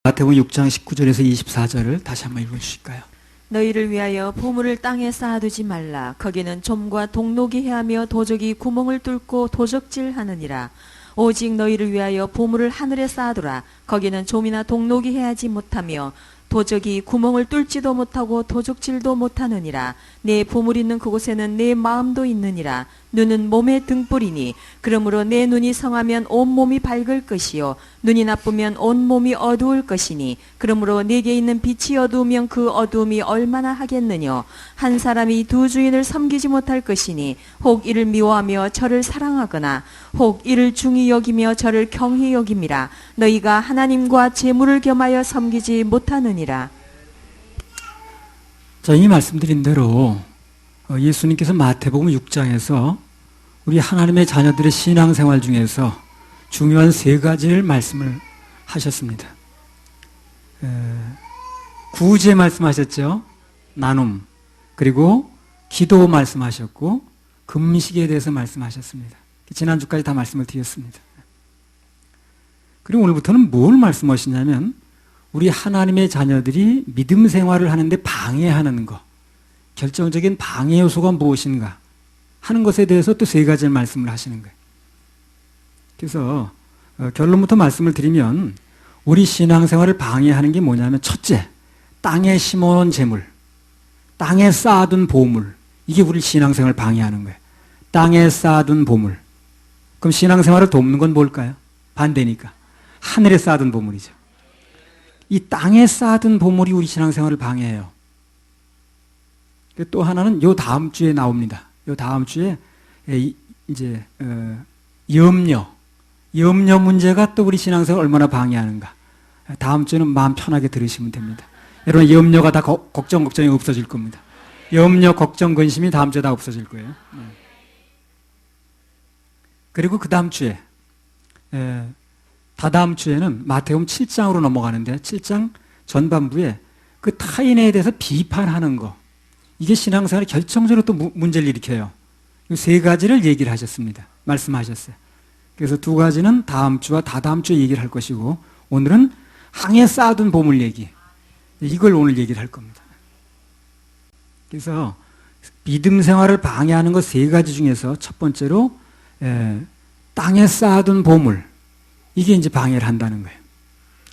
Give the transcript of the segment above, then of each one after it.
마태복음 6장 19절에서 24절을 다시 한번 읽어주실까요? 너희를 위하여 보물을 땅에 쌓아두지 말라. 거기는 좀과 동록이 해하며 도적이 구멍을 뚫고 도적질하느니라. 오직 너희를 위하여 보물을 하늘에 쌓아두라. 거기는 좀이나 동록이 해하지 못하며 도적이 구멍을 뚫지도 못하고 도적질도 못하느니라. 내 보물 있는 그곳에는 내 마음도 있느니라. 눈은 몸의 등불이니 그러므로 내 눈이 성하면 온 몸이 밝을 것이요 눈이 나쁘면 온 몸이 어두울 것이니 그러므로 내게 있는 빛이 어두우면 그 어두움이 얼마나 하겠느냐. 한 사람이 두 주인을 섬기지 못할 것이니 혹 이를 미워하며 저를 사랑하거나 혹 이를 중히 여기며 저를 경히 여김이라. 너희가 하나님과 재물을 겸하여 섬기지 못하느니라. 자, 이 말씀드린 대로 예수님께서 마태복음 6장에서 우리 하나님의 자녀들의 신앙생활 중에서 중요한 세 가지를 말씀을 하셨습니다. 구제 말씀하셨죠. 나눔, 그리고 기도 말씀하셨고 금식에 대해서 말씀하셨습니다. 지난주까지 다 말씀을 드렸습니다. 그리고 오늘부터는 뭘 말씀하시냐면 우리 하나님의 자녀들이 믿음 생활을 하는데 방해하는 것, 결정적인 방해 요소가 무엇인가 하는 것에 대해서 또 세 가지를 말씀을 하시는 거예요. 그래서 결론부터 말씀을 드리면 우리 신앙생활을 방해하는 게 뭐냐면 첫째, 땅에 심어놓은 재물, 땅에 쌓아둔 보물, 이게 우리 신앙생활을 방해하는 거예요. 땅에 쌓아둔 보물. 그럼 신앙생활을 돕는 건 뭘까요? 반대니까 하늘에 쌓아둔 보물이죠. 이 땅에 쌓아둔 보물이 우리 신앙생활을 방해해요. 또 하나는 요 다음 주에 나옵니다. 요 다음 주에 이제 염려 문제가 또 우리 신앙생활을 얼마나 방해하는가. 다음 주에는 마음 편하게 들으시면 됩니다. 여러분 염려가 다 걱정이 없어질 겁니다. 염려, 걱정, 근심이 다음 주에 다 없어질 거예요. 그리고 그 다음 주에 다다음 주에는 마태복음 7장으로 넘어가는데 7장 전반부에 그 타인에 대해서 비판하는 거, 이게 신앙생활에 결정적으로 또 문제를 일으켜요. 이 세 가지를 얘기를 하셨습니다. 말씀하셨어요. 그래서 두 가지는 다음 주와 다다음 주에 얘기를 할 것이고 오늘은 항에 쌓아둔 보물 얘기, 이걸 오늘 얘기를 할 겁니다. 그래서 믿음 생활을 방해하는 것 세 가지 중에서 첫 번째로 땅에 쌓아둔 보물, 이게 이제 방해를 한다는 거예요.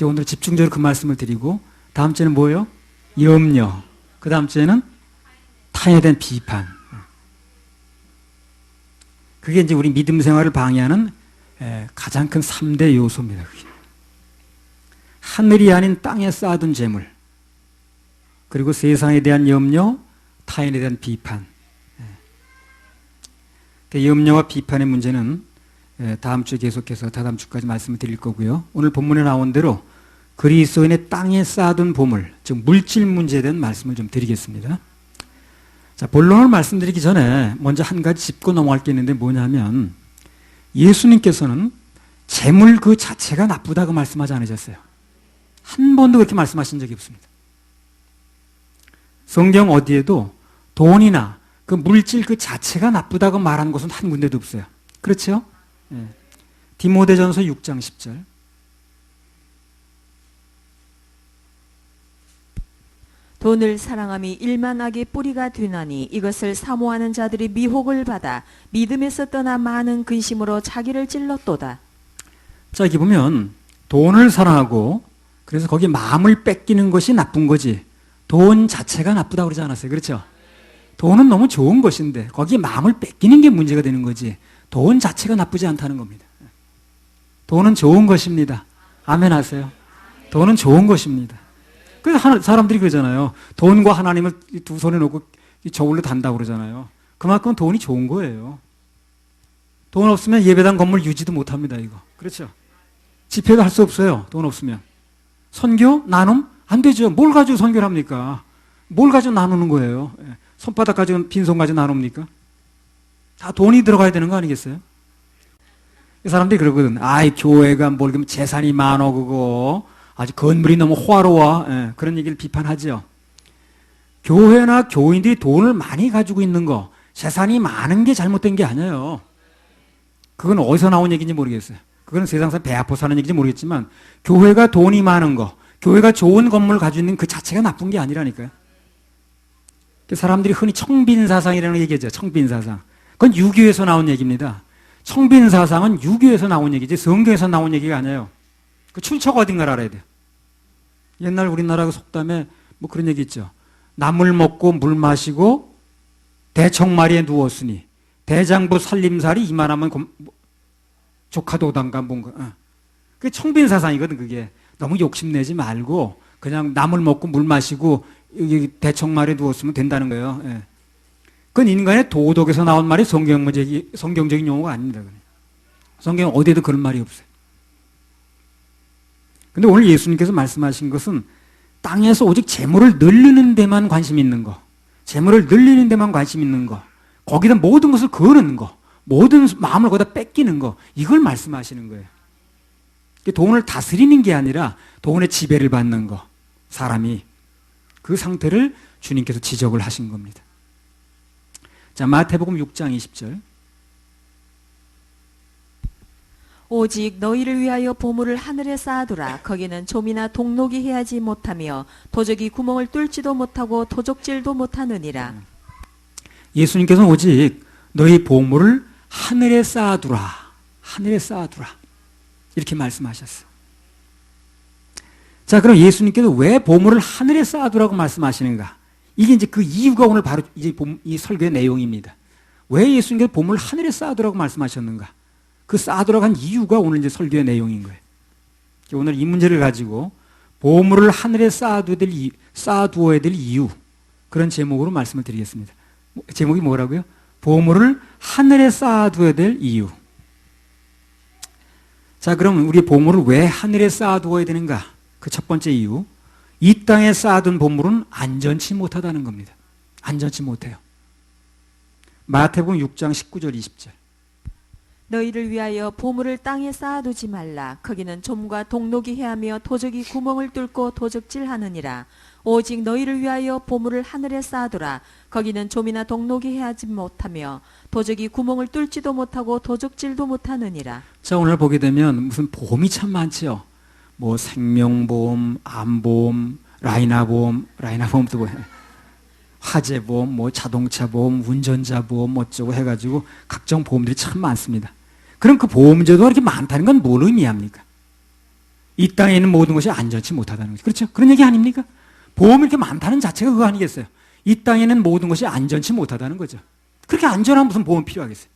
오늘 집중적으로 그 말씀을 드리고 다음 주에는 뭐예요? 염려. 그 다음 주에는 타인에 대한 비판. 그게 이제 우리 믿음 생활을 방해하는 가장 큰 3대 요소입니다. 그게. 하늘이 아닌 땅에 쌓아둔 재물, 그리고 세상에 대한 염려, 타인에 대한 비판. 염려와 비판의 문제는 다음 주에 계속해서 다다음 주까지 말씀을 드릴 거고요. 오늘 본문에 나온 대로 그리스도인의 땅에 쌓아둔 보물, 즉 물질 문제에 대한 말씀을 좀 드리겠습니다. 자, 본론을 말씀드리기 전에 먼저 한 가지 짚고 넘어갈 게 있는데 뭐냐면 예수님께서는 재물 그 자체가 나쁘다고 말씀하지 않으셨어요. 한 번도 그렇게 말씀하신 적이 없습니다. 성경 어디에도 돈이나 그 물질 그 자체가 나쁘다고 말한 곳은 한 군데도 없어요. 그렇죠? 디모데전서 6장 10절. 돈을 사랑함이 일만하게 뿌리가 되나니 이것을 사모하는 자들이 미혹을 받아 믿음에서 떠나 많은 근심으로 자기를 찔렀도다. 자, 여기 보면 돈을 사랑하고 그래서 거기에 마음을 뺏기는 것이 나쁜 거지 돈 자체가 나쁘다고 그러지 않았어요. 그렇죠? 돈은 너무 좋은 것인데 거기에 마음을 뺏기는 게 문제가 되는 거지 돈 자체가 나쁘지 않다는 겁니다. 돈은 좋은 것입니다. 아멘 하세요. 돈은 좋은 것입니다. 그래서 사람들이 그러잖아요. 돈과 하나님을 두 손에 놓고 저울로 단다고 그러잖아요. 그만큼 돈이 좋은 거예요. 돈 없으면 예배당 건물 유지도 못합니다. 이거. 그렇죠? 집회도 할 수 없어요. 돈 없으면. 선교? 나눔? 안 되죠. 뭘 가지고 선교를 합니까? 뭘 가지고 나누는 거예요? 손바닥 가지고 빈손 가지고 나눕니까? 다 돈이 들어가야 되는 거 아니겠어요? 사람들이 그러거든. 아이, 교회가 뭘 재산이 많어, 그거. 아주 건물이 너무 호화로워. 그런 얘기를 비판하죠. 교회나 교인들이 돈을 많이 가지고 있는 거, 재산이 많은 게 잘못된 게 아니에요. 그건 어디서 나온 얘기인지 모르겠어요. 그건 세상 사람 배 아파 사는 얘기인지 모르겠지만 교회가 돈이 많은 거, 교회가 좋은 건물을 가지고 있는 그 자체가 나쁜 게 아니라니까요. 사람들이 흔히 청빈사상이라는 얘기하죠. 청빈사상. 그건 유교에서 나온 얘기입니다. 청빈사상은 유교에서 나온 얘기지 성경에서 나온 얘기가 아니에요. 그 출처가 어딘가를 알아야 돼요. 옛날 우리나라 속담에 뭐 그런 얘기 있죠. 나물 먹고 물 마시고 대청마리에 누웠으니 대장부 살림살이 이만하면 조카도단가 뭔가. 그게 청빈사상이거든. 그게 너무 욕심내지 말고 그냥 나물 먹고 물 마시고 여기 대청마리에 누웠으면 된다는 거예요. 예. 그건 인간의 도덕에서 나온 말이 성경적인 용어가 아닙니다. 성경 어디에도 그런 말이 없어요. 근데 오늘 예수님께서 말씀하신 것은 땅에서 오직 재물을 늘리는 데만 관심 있는 거, 재물을 늘리는 데만 관심 있는 거, 거기다 모든 것을 거는 거, 모든 마음을 거기다 뺏기는 거, 이걸 말씀하시는 거예요. 돈을 다스리는 게 아니라 돈의 지배를 받는 거, 사람이 그 상태를 주님께서 지적을 하신 겁니다. 자, 마태복음 6장 20절. 오직 너희를 위하여 보물을 하늘에 쌓아두라. 거기는 좀이나 동록이 해하지 못하며 도적이 구멍을 뚫지도 못하고 도적질도 못하느니라. 예수님께서는 오직 너희 보물을 하늘에 쌓아두라. 하늘에 쌓아두라. 이렇게 말씀하셨어요. 자, 그럼 예수님께서 왜 보물을 하늘에 쌓아두라고 말씀하시는가? 이게 이제 그 이유가 오늘 바로 이제 이 설교의 내용입니다. 왜 예수님께서 보물을 하늘에 쌓아두라고 말씀하셨는가? 그 쌓아두라고 한 이유가 오늘 이제 설교의 내용인 거예요. 오늘 이 문제를 가지고 보물을 하늘에 쌓아두어야 될 이유, 그런 제목으로 말씀을 드리겠습니다. 제목이 뭐라고요? 보물을 하늘에 쌓아두어야 될 이유. 자, 그럼 우리 보물을 왜 하늘에 쌓아두어야 되는가? 그 첫 번째 이유, 이 땅에 쌓아둔 보물은 안전치 못하다는 겁니다. 안전치 못해요. 마태복음 6장 19절 20절. 너희를 위하여 보물을 땅에 쌓아두지 말라. 거기는 좀과 동록이 해하며 도적이 구멍을 뚫고 도적질하느니라. 오직 너희를 위하여 보물을 하늘에 쌓아두라. 거기는 좀이나 동록이 해하지 못하며 도적이 구멍을 뚫지도 못하고 도적질도 못하느니라. 자, 오늘 보게 되면 무슨 보험이 참 많지요. 뭐 생명보험, 암보험, 라이나보험도 뭐예요? 화재보험, 뭐 자동차보험, 운전자보험 어쩌고 해가지고 각종 보험들이 참 많습니다. 그럼 그 보험제도가 이렇게 많다는 건 뭘 의미합니까? 이 땅에 있는 모든 것이 안전치 못하다는 거죠. 그렇죠? 그런 얘기 아닙니까? 보험이 이렇게 많다는 자체가 그거 아니겠어요? 이 땅에 있는 모든 것이 안전치 못하다는 거죠. 그렇게 안전한 무슨 보험 필요하겠어요?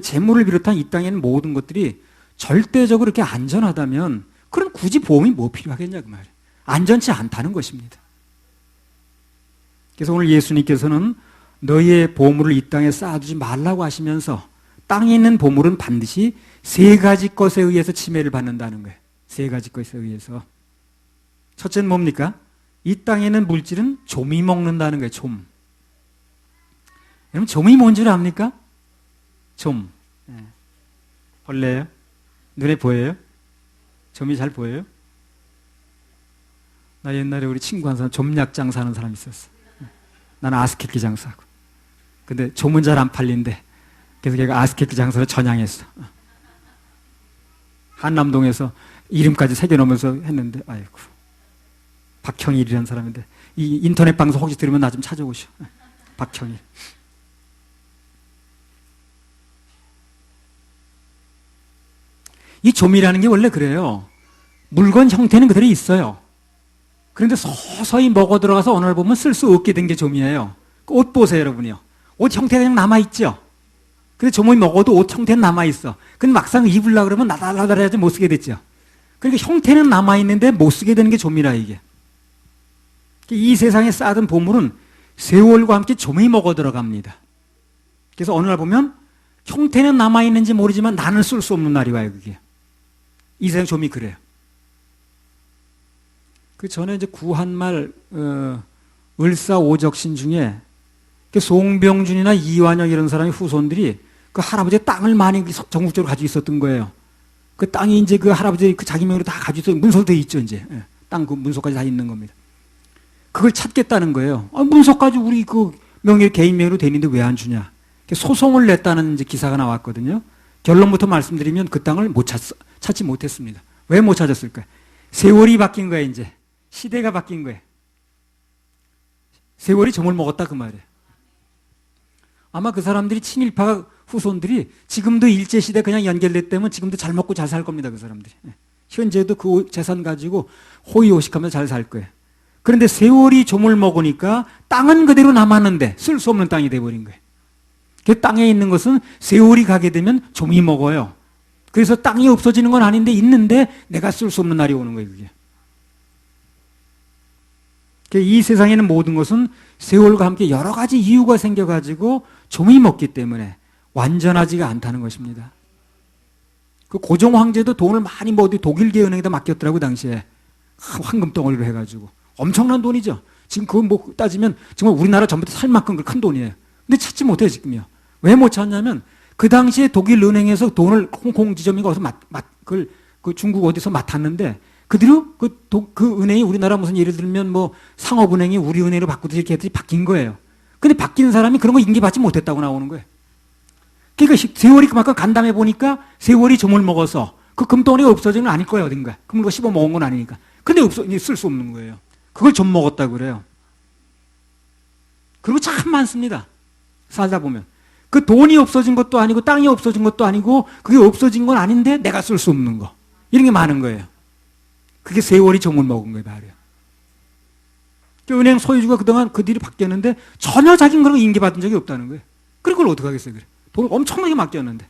재물을 비롯한 이 땅에 있는 모든 것들이 절대적으로 이렇게 안전하다면 그럼 굳이 보험이 뭐 필요하겠냐고 말이에요. 안전치 않다는 것입니다. 그래서 오늘 예수님께서는 너희의 보물을 이 땅에 쌓아두지 말라고 하시면서 땅에 있는 보물은 반드시 세 가지 것에 의해서 침해를 받는다는 거예요. 세 가지 것에 의해서. 첫째는 뭡니까? 이 땅에 있는 물질은 좀이 먹는다는 거예요. 좀. 여러분 좀이 뭔 줄 압니까? 좀. 벌레예요? 눈에 보여요? 점이 잘 보여요? 나 옛날에 우리 친구 한 사람 점약 장사하는 사람 있었어. 나는 아스케키 장사하고. 근데 점은 잘 안 팔린대. 그래서 걔가 아스케키 장사를 전향했어. 한남동에서 이름까지 새겨놓으면서 했는데, 아이고. 박형일이라는 사람인데, 이 인터넷 방송 혹시 들으면 나 좀 찾아오시오. 박형일. 이 좀이라는 게 원래 그래요. 물건 형태는 그대로 있어요. 그런데 서서히 먹어 들어가서 어느 날 보면 쓸 수 없게 된 게 좀이에요. 옷 보세요, 여러분이요. 옷 형태가 그냥 남아있죠? 근데 좀이 먹어도 옷 형태는 남아있어. 근데 막상 입으려고 그러면 나달나달해야지 못 쓰게 됐죠. 그러니까 형태는 남아있는데 못 쓰게 되는 게 좀이라, 이게. 이 세상에 쌓아둔 보물은 세월과 함께 좀이 먹어 들어갑니다. 그래서 어느 날 보면 형태는 남아있는지 모르지만 나는 쓸 수 없는 날이 와요, 그게. 이 세상 좀이 그래요. 그 전에 이제 구한말 을사오적신 중에 송병준이나 이완영 이런 사람의 후손들이 그 할아버지의 땅을 많이 전국적으로 가지고 있었던 거예요. 그 땅이 이제 그 할아버지 그 자기 명의로 다 가지고 있어 문서로 돼 있죠, 이제. 땅 그 문서까지 다 있는 겁니다. 그걸 찾겠다는 거예요. 문서까지 우리 그 명의 개인 명의로 돼 있는데 왜 안 주냐? 소송을 냈다는 이제 기사가 나왔거든요. 결론부터 말씀드리면 그 땅을 찾지 못했습니다. 왜 못 찾았을까요? 세월이 바뀐 거야, 이제. 시대가 바뀐 거야. 세월이 점을 먹었다, 그 말이에요. 아마 그 사람들이 친일파 후손들이 지금도 일제시대 그냥 연결됐다면 지금도 잘 먹고 잘 살 겁니다, 그 사람들이. 현재도 그 재산 가지고 호의호식하면서 잘 살 거예요. 그런데 세월이 점을 먹으니까 땅은 그대로 남았는데 쓸 수 없는 땅이 돼버린 거예요. 그 땅에 있는 것은 세월이 가게 되면 점이 먹어요. 그래서 땅이 없어지는 건 아닌데 있는데 내가 쓸 수 없는 날이 오는 거예요, 그게. 이 세상에는 모든 것은 세월과 함께 여러 가지 이유가 생겨가지고 점이 먹기 때문에 완전하지가 않다는 것입니다. 그 고종 황제도 돈을 많이 뭐 어디 독일계 은행에다 맡겼더라고, 당시에. 황금 덩어리로 해가지고. 엄청난 돈이죠. 지금 그거 뭐 따지면 정말 우리나라 전부 다 살 만큼 큰 돈이에요. 근데 찾지 못해요, 지금요. 왜 못 찾냐면 그 당시에 독일 은행에서 돈을 홍콩 지점인가 어디서 그 중국 어디서 맡았는데 그대로 그 은행이 우리나라 무슨 예를 들면 뭐 상업은행이 우리 은행으로 바꾸듯이 이렇게 했더니 바뀐 거예요. 근데 바뀐 사람이 그런 거 인계받지 못했다고 나오는 거예요. 그러니까 세월이 그만큼 간담해 보니까 세월이 점을 먹어서 그 금덩어리가 없어지는 건 아닐 거예요, 어딘가. 금을 씹어 먹은 건 아니니까. 근데 쓸 수 없는 거예요. 그걸 점 먹었다고 그래요. 그리고 참 많습니다. 살다 보면. 그 돈이 없어진 것도 아니고 땅이 없어진 것도 아니고 그게 없어진 건 아닌데 내가 쓸 수 없는 거. 이런 게 많은 거예요. 그게 세월이 점을 먹은 거예요, 말이에요. 그 은행 소유주가 그동안 그 뒤로 바뀌었는데 전혀 자기는 그런 거 인계받은 적이 없다는 거예요. 그걸 어떻게 하겠어요, 그래. 돈을 엄청나게 맡겼는데.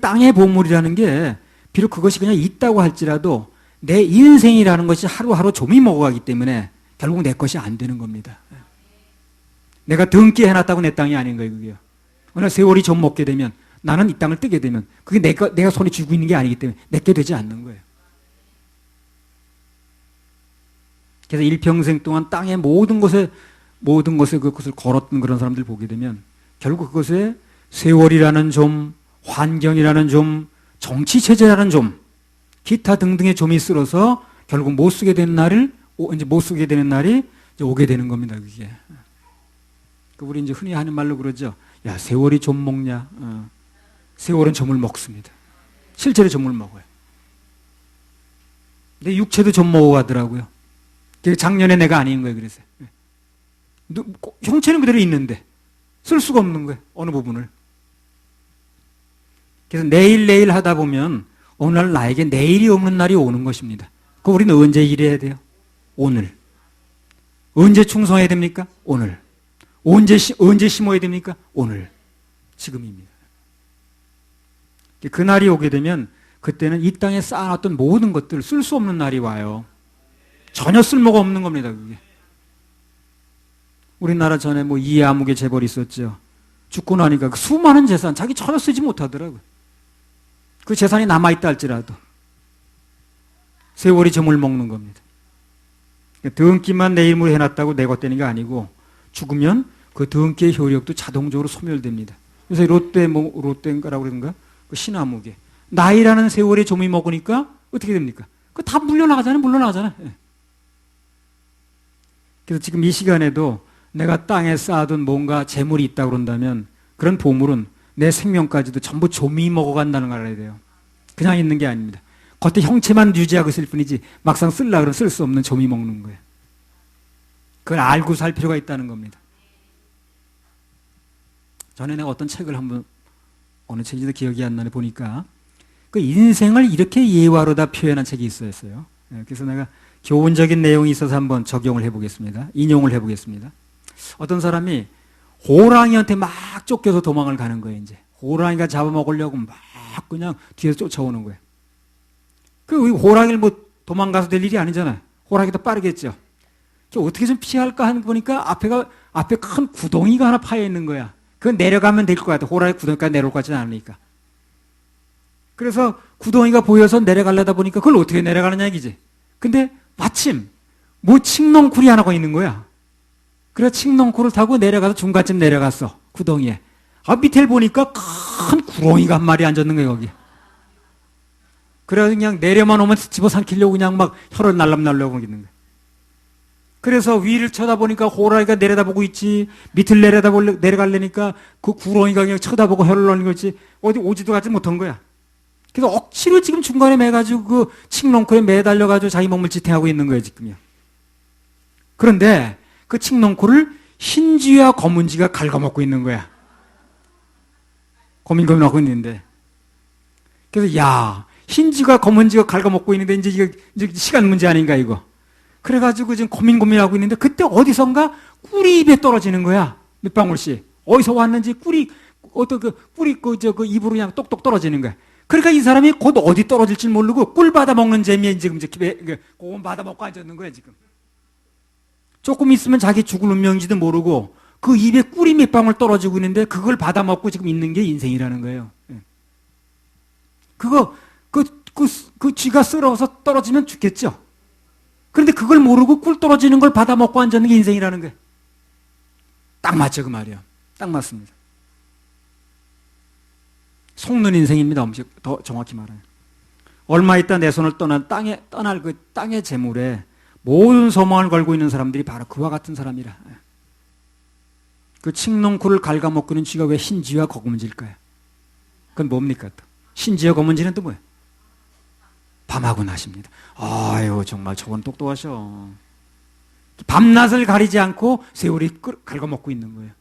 땅의 보물이라는 게 비록 그것이 그냥 있다고 할지라도 내 인생이라는 것이 하루하루 점이 먹어가기 때문에 결국 내 것이 안 되는 겁니다. 내가 등기 해놨다고 내 땅이 아닌 거예요, 그게요. 어느 세월이 점 먹게 되면 나는 이 땅을 뜨게 되면 그게 내가 손에 쥐고 있는 게 아니기 때문에 내게 되지 않는 거예요. 그래서 일평생 동안 땅의 모든 것에 그것을 걸었던 그런 사람들 보게 되면 결국 그것에 세월이라는 점, 환경이라는 점, 정치체제라는 점, 기타 등등의 점이 쓸어서 결국 못 쓰게 되는 날이 이제 오게 되는 겁니다, 그게. 우리 이제 흔히 하는 말로 그러죠. 야, 세월이 점 먹냐? 세월은 점을 먹습니다. 실제로 점을 먹어요. 내 육체도 점 먹어가더라고요. 작년에 내가 아닌 거예요, 그래서. 형체는 그대로 있는데 쓸 수가 없는 거예요, 어느 부분을. 그래서 내일 하다 보면 어느 날 나에게 내일이 없는 날이 오는 것입니다. 그럼 우리는 언제 일해야 돼요? 오늘. 언제 충성해야 됩니까? 오늘. 언제 심어야 됩니까? 오늘. 지금입니다. 그 날이 오게 되면 그때는 이 땅에 쌓아놨던 모든 것들을 쓸 수 없는 날이 와요. 전혀 쓸모가 없는 겁니다, 그게. 우리나라 전에 뭐 이해아무개 재벌이 있었죠. 죽고 나니까 그 수많은 재산 자기 전혀 쓰지 못하더라고요. 그 재산이 남아있다 할지라도 세월이 점을 먹는 겁니다. 등기만 내 이름으로 해놨다고 내 것 되는 게 아니고 죽으면 그 등기의 효력도 자동적으로 소멸됩니다. 그래서 롯데인가라고 그러는가? 그 신화무게. 나이라는 세월의 점이 먹으니까 어떻게 됩니까? 그 다 물러나가잖아요. 예. 그래서 지금 이 시간에도 내가 땅에 쌓아둔 뭔가 재물이 있다고 그런다면 그런 보물은 내 생명까지도 전부 점이 먹어간다는 걸 알아야 돼요. 그냥 있는 게 아닙니다. 겉에 형체만 유지하고 있을 뿐이지 막상 쓰려고 그러면 쓸 수 없는 점이 먹는 거예요. 그걸 알고 살 필요가 있다는 겁니다. 전에 내가 어떤 책을 한번 어느 책인지도 기억이 안 나네 보니까 그 인생을 이렇게 예화로다 표현한 책이 있었어요. 그래서 내가 교훈적인 내용이 있어서 한번 적용을 해보겠습니다. 인용을 해보겠습니다. 어떤 사람이 호랑이한테 막 쫓겨서 도망을 가는 거예요, 이제. 호랑이가 잡아먹으려고 막 그냥 뒤에서 쫓아오는 거예요. 그 호랑이를 뭐 도망가서 될 일이 아니잖아요. 호랑이가 더 빠르겠죠. 어떻게 좀 피할까 하는 거 보니까 앞에 큰 구덩이가 하나 파여 있는 거야. 그건 내려가면 될 것 같아. 호랑이 구덩이까지 내려올 것 같지는 않으니까. 그래서 구덩이가 보여서 내려가려다 보니까 그걸 어떻게 내려가느냐 얘기지. 근데 마침 뭐 칡넝쿨이 하나가 있는 거야. 그래서 칡넝쿨을 타고 내려가서 중간쯤 내려갔어. 구덩이에. 밑에 보니까 큰 구렁이가 한 마리 앉았는 거예요, 거기. 그래서 그냥 내려만 오면 집어삼키려고 그냥 막 혀를 날람날려고 있는 거예요. 그래서 위를 쳐다보니까 호랑이가 내려다보고 있지. 밑을 내려가려니까 그 구렁이가 그냥 쳐다보고 혀를 넣는 거지. 어디 오지도 가지 못한 거야. 그래서 억지로 지금 중간에 매가지고 그 칡넝쿨에 매달려가지고 자기 몸을 지탱하고 있는 거예요, 지금요. 그런데 그 칡넝쿨을 흰쥐와 검은쥐가 갉아먹고 있는 거야. 고민하고 있는데. 그래서 야, 흰쥐가 검은쥐가 갉아먹고 있는데 이제 시간 문제 아닌가 이거. 그래가지고 지금 고민하고 있는데 그때 어디선가 꿀이 입에 떨어지는 거야. 몇 방울씩. 어디서 왔는지 꿀이 어떤 꿀이 그 입으로 그냥 똑똑 떨어지는 거야. 그러니까 이 사람이 곧 어디 떨어질지 모르고 꿀 받아 먹는 재미에 지금 그거 받아 먹고 앉았는 거야 지금. 조금 있으면 자기 죽을 운명인지도 모르고 그 입에 꿀이 몇 방울 떨어지고 있는데 그걸 받아 먹고 지금 있는 게 인생이라는 거예요. 그거 그 쥐가 쓸어서 떨어지면 죽겠죠. 그런데 그걸 모르고 꿀 떨어지는 걸 받아 먹고 앉았는 게 인생이라는 거예요. 딱 맞죠, 그 말이요. 딱 맞습니다. 속는 인생입니다. 더 정확히 말하면. 얼마 있다 내 손을 떠날 그 땅의 재물에 모든 소망을 걸고 있는 사람들이 바로 그와 같은 사람이라. 그 칡넝쿨을 갉아먹고 있는 쥐가 왜 흰쥐와 검은쥐일까요? 그건 뭡니까 또? 흰쥐와 검은쥐는 또 뭐예요? 밤하고 낮입니다. 아유, 정말 저건 똑똑하셔. 밤낮을 가리지 않고 세월이 갉아먹고 있는 거예요.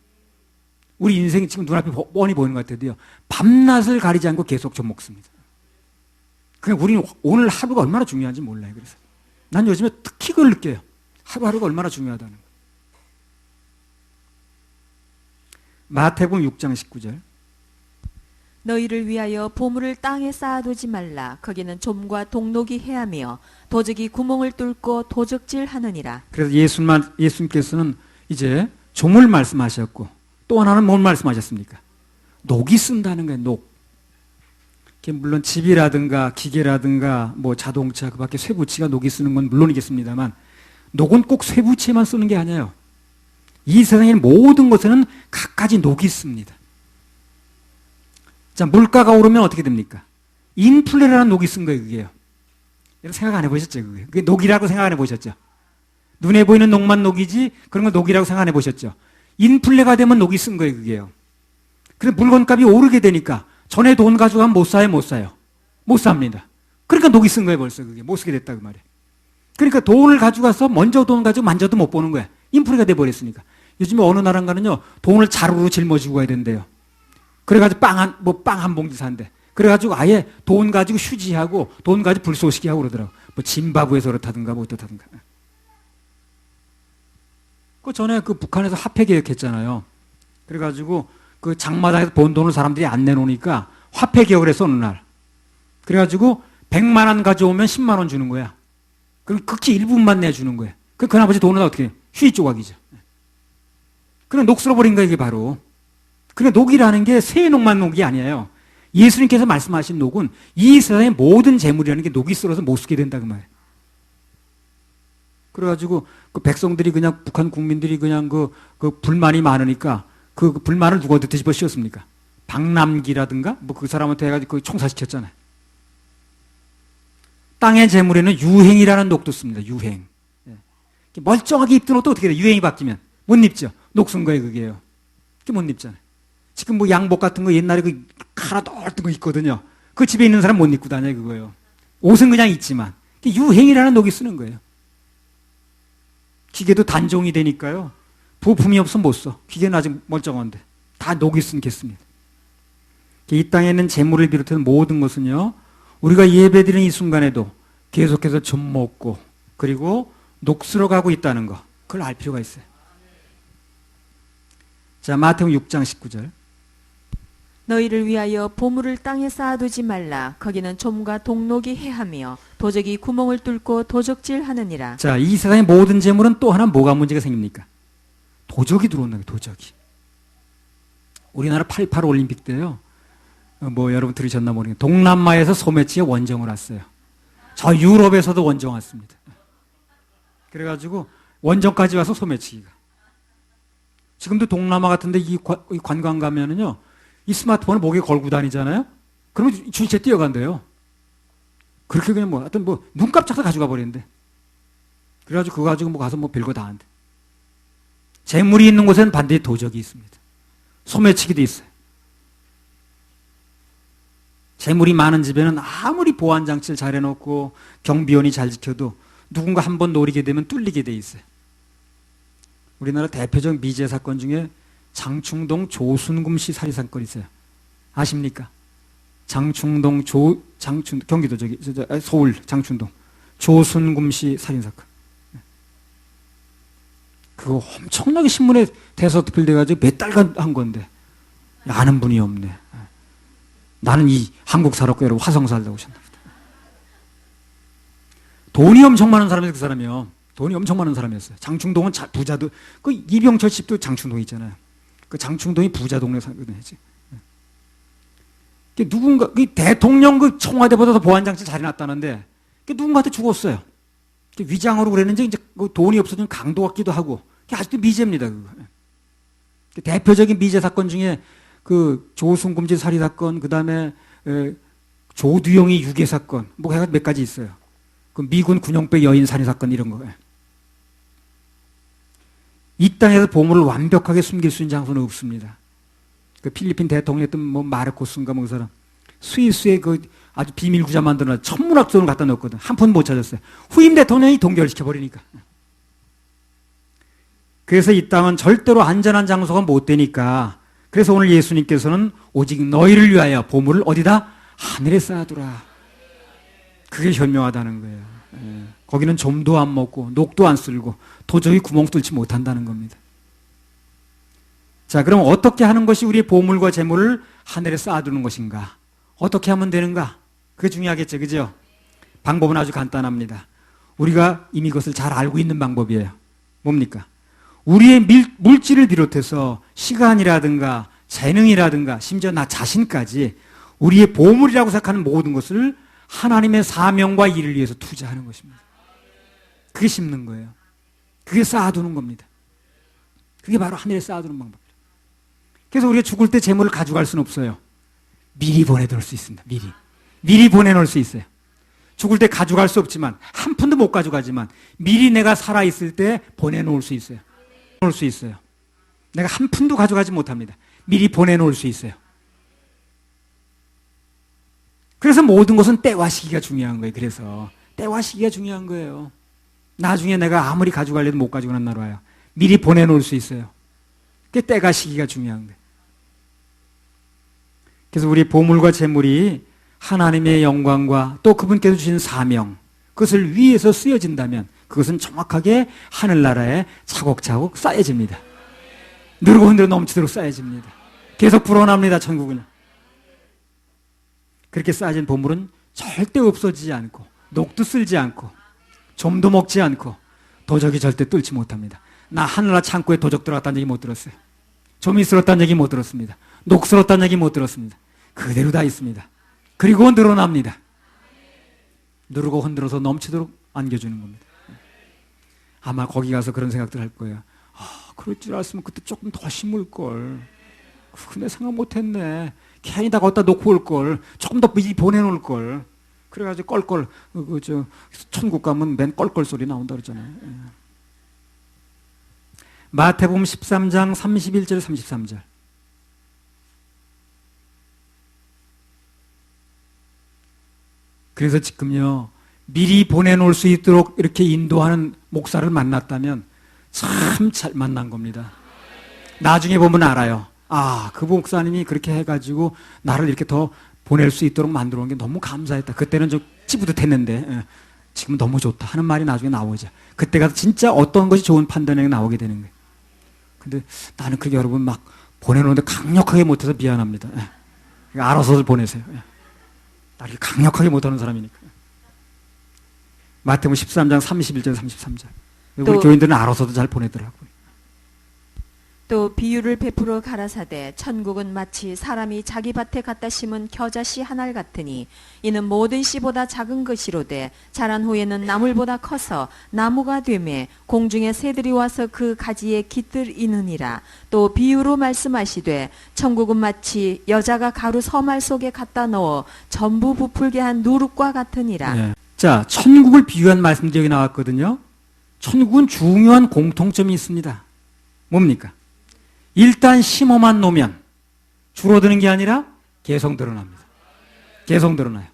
우리 인생이 지금 눈앞에 뻔히 보이는 것 같아도요. 밤낮을 가리지 않고 계속 좀 먹습니다. 그냥 우리는 오늘 하루가 얼마나 중요한지 몰라요. 그래서 난 요즘에 특히 그걸 느껴요. 하루하루가 얼마나 중요하다는 거. 마태복음 6장 19절. 너희를 위하여 보물을 땅에 쌓아두지 말라. 거기는 좀과 동록이 해하며 도적이 구멍을 뚫고 도적질하느니라. 그래서 예수님께서는 이제 좀을 말씀하셨고 또 하나는 뭘 말씀하셨습니까? 녹이 쓴다는 거예요. 녹. 물론 집이라든가 기계라든가 뭐 자동차 그밖에 쇠붙이가 녹이 쓰는 건 물론이겠습니다만 녹은 꼭 쇠붙이에만 쓰는 게 아니에요. 이 세상의 모든 것에는 갖가지 녹이 있습니다. 자, 물가가 오르면 어떻게 됩니까? 인플레라는 녹이 쓴 거예요, 그게요. 여러분 생각 안 해보셨죠, 그게? 그게 녹이라고 생각 안 해보셨죠? 눈에 보이는 녹만 녹이지 그런 건 녹이라고 생각 안 해보셨죠? 인플레가 되면 녹이 쓴 거예요, 그게요. 그래서 물건값이 오르게 되니까 전에 돈 가져가면 못 사요, 못 사요? 못 삽니다. 그러니까 녹이 쓴 거예요, 벌써 그게. 못 쓰게 됐다, 그 말이에요. 그러니까 돈을 가져가서 먼저 돈 가지고 만져도 못 보는 거야. 인플레가 돼버렸으니까. 요즘에 어느 나라가는요, 돈을 자루로 짊어지고 가야 된대요. 그래가지고 빵 한 봉지 산대. 그래가지고 아예 돈 가지고 휴지하고 돈 가지고 불쏘시개 하고 그러더라고. 뭐 짐바브에서 그렇다든가 뭐 어떻다든가. 그 전에 그 북한에서 화폐 개혁했잖아요. 그래가지고 그 장마당에서 번 돈을 사람들이 안 내놓으니까 화폐 개혁을 했어, 어느 날. 그래가지고 100만 원 가져오면 10만 원 주는 거야. 그럼 극히 일부분만 내주는 거야. 그 나머지 돈은 어떻게 해? 휴지 조각이죠. 그냥 녹 쓸어버린 거야, 이게 바로. 그러니까 녹이라는 게 새 녹만 녹이 아니에요. 예수님께서 말씀하신 녹은 이 세상의 모든 재물이라는 게 녹이 쓸어서 못 쓰게 된다, 그 말이에요. 그래가지고 그 백성들이 그냥 북한 국민들이 그냥 그 불만이 많으니까 그 불만을 누구한테 뒤집어 씌웠습니까? 박남기라든가 뭐 그 사람한테 해가지고 총사시켰잖아요. 땅의 재물에는 유행이라는 녹도 씁니다. 유행. 멀쩡하게 입던 옷도 어떻게 돼? 유행이 바뀌면 못 입죠. 녹 쓴 거예요, 그게요. 그게 못 입잖아요. 지금 뭐 양복 같은 거 옛날에 그 카라 넓은 거 있거든요. 그 집에 있는 사람 못 입고 다녀요, 그거요. 옷은 그냥 있지만. 유행이라는 녹이 쓰는 거예요. 기계도 단종이 되니까요. 부품이 없으면 못 써. 기계는 아직 멀쩡한데. 다 녹이 쓰겠습니다. 이 땅에 있는 재물을 비롯해서 모든 것은요. 우리가 예배드리는 이 순간에도 계속해서 좀 먹고 그리고 녹슬어 가고 있다는 거. 그걸 알 필요가 있어요. 자, 마태복음 6장 19절. 너희를 위하여 보물을 땅에 쌓아두지 말라. 거기는 좀과 동록이 해하며 도적이 구멍을 뚫고 도적질하느니라. 자, 이 세상의 모든 재물은 또 하나 뭐가 문제가 생깁니까? 도적이 들어온다는 거예요, 도적이. 우리나라 88 올림픽 때요. 뭐 여러분 들으셨나 모르겠는데 동남아에서 소매치기에 원정을 왔어요. 저 유럽에서도 원정 왔습니다. 그래가지고 원정까지 와서 소매치기가. 지금도 동남아 같은데 이 관광 가면은요. 이 스마트폰을 목에 걸고 다니잖아요? 그러면 주체 뛰어간대요. 그렇게 그냥 뭐, 하여튼 뭐, 눈 깜짝도 가져가 버리는데. 그래가지고 그거 가지고 뭐 가서 뭐 별거 다 한대. 재물이 있는 곳에는 반드시 도적이 있습니다. 소매치기도 있어요. 재물이 많은 집에는 아무리 보안장치를 잘 해놓고 경비원이 잘 지켜도 누군가 한번 노리게 되면 뚫리게 돼 있어요. 우리나라 대표적 미제 사건 중에 장충동 조순금 씨 살인 사건이 있어요. 아십니까? 경기도 서울 장충동 조순금 씨 살인 사건. 그거 엄청나게 신문에 대서특필돼가지고 몇 달간 한 건데 아는 분이 없네. 나는 이 한국 살았고 여러분 화성 살다고 오셨답니다. 돈이 엄청 많은 사람이 그 사람이요. 돈이 엄청 많은 사람이었어요. 장충동은 부자도, 그 이병철 집도 장충동에 있잖아요. 그 장충동이 부자 동네 살거든요. 누군가, 그 대통령 그 청와대보다 더 보안장치 잘 해놨다는데, 누군가한테 죽었어요. 위장으로 그랬는지, 이제 돈이 없어진 강도 같기도 하고, 아직도 미제입니다, 그거. 대표적인 미제 사건 중에 그 조순금지 살인 사건, 그 다음에 조두영이 유괴 사건, 뭐 해가 몇 가지 있어요. 그 미군 군용배 여인 살인 사건 이런 거. 이 땅에서 보물을 완벽하게 숨길 수 있는 장소는 없습니다. 그 필리핀 대통령이었던 뭐 마르코스인가 뭐 그 사람 스위스에 그 아주 비밀 구자 만들어놔 천문학적으로 갖다 놓거든. 한 푼 못 찾았어요. 후임 대통령이 동결시켜 버리니까. 그래서 이 땅은 절대로 안전한 장소가 못 되니까. 그래서 오늘 예수님께서는 오직 너희를 위하여 보물을 어디다? 하늘에 쌓아두라. 그게 현명하다는 거예요. 거기는 좀도 안 먹고 녹도 안 쓸고 도저히 구멍 뚫지 못한다는 겁니다. 자, 그럼 어떻게 하는 것이 우리의 보물과 재물을 하늘에 쌓아두는 것인가? 어떻게 하면 되는가? 그게 중요하겠죠, 그죠? 방법은 아주 간단합니다. 우리가 이미 그것을 잘 알고 있는 방법이에요. 뭡니까? 우리의 물질을 비롯해서 시간이라든가 재능이라든가 심지어 나 자신까지 우리의 보물이라고 생각하는 모든 것을 하나님의 사명과 일을 위해서 투자하는 것입니다. 그게 심는 거예요. 그게 쌓아두는 겁니다. 그게 바로 하늘에 쌓아두는 방법이에요. 그래서 우리가 죽을 때 재물을 가져갈 수는 없어요. 미리 보내둘 수 있습니다. 미리 보내놓을 수 있어요. 죽을 때 가져갈 수 없지만 한 푼도 못 가져가지만 미리 내가 살아있을 때 보내놓을 수 있어요. 놓을 수 있어요. 내가 한 푼도 가져가지 못합니다. 미리 보내놓을 수 있어요. 그래서 모든 것은 때와 시기가 중요한 거예요. 그래서 때와 시기가 중요한 거예요. 나중에 내가 아무리 가져가려도 못 가져가는 날 와요. 미리 보내놓을 수 있어요. 그게 때가 시기가 중요한 거예요. 그래서 우리 보물과 재물이 하나님의 영광과 또 그분께서 주신 사명, 그것을 위해서 쓰여진다면 그것은 정확하게 하늘나라에 차곡차곡 쌓여집니다. 누르고 흔들어 넘치도록 쌓여집니다. 계속 불어납니다, 천국은. 그렇게 쌓여진 보물은 절대 없어지지 않고 녹도 쓸지 않고 좀도 먹지 않고 도적이 절대 뚫지 못합니다. 나 하늘나라 창고에 도적 들어갔다는 얘기 못 들었어요. 좀이 쓸었다는 얘기 못 들었습니다. 녹 쓸었다는 얘기 못 들었습니다. 그대로 다 있습니다. 그리고 늘어납니다. 누르고 흔들어서 넘치도록 안겨주는 겁니다. 아마 거기 가서 그런 생각들 할 거예요. 그럴 줄 알았으면 그때 조금 더 심을걸. 근데 생각 못했네. 괜히 다 거기다 놓고 올걸. 조금 더 미리 보내놓을걸. 그래가지고 껄껄, 천국 가면 맨 껄껄 소리 나온다 그러잖아요. 마태복음 13장 31절 33절. 그래서 지금요, 미리 보내놓을 수 있도록 이렇게 인도하는 목사를 만났다면 참 잘 만난 겁니다. 나중에 보면 알아요. 그 목사님이 그렇게 해가지고 나를 이렇게 더 보낼 수 있도록 만들어 놓은 게 너무 감사했다. 그때는 좀 찌부듯했는데 지금은 너무 좋다 하는 말이 나중에 나오죠. 그때 가서 진짜 어떤 것이 좋은 판단이 나오게 되는 거예요. 근데 나는 그게 여러분 막 보내놓는데 강력하게 못해서 미안합니다. 알아서들 보내세요. 나를 강력하게 못하는 사람이니까. 마태복음 13장 31절 33절. 우리 교인들은 알아서도 잘 보내더라고요. 또 비유를 베풀어 가라사대 천국은 마치 사람이 자기 밭에 갖다 심은 겨자씨 한 알 같으니 이는 모든 씨보다 작은 것이로되 자란 후에는 나물보다 커서 나무가 되매 공중의 새들이 와서 그 가지에 깃들 이느니라. 또 비유로 말씀하시되 천국은 마치 여자가 가루 서말 속에 갖다 넣어 전부 부풀게 한 누룩과 같으니라. 네. 자, 천국을 비유한 말씀들이 여기 나왔거든요. 천국은 중요한 공통점이 있습니다. 뭡니까? 일단 심어만 놓으면 줄어드는 게 아니라 계속 늘어납니다. 계속 늘어나요.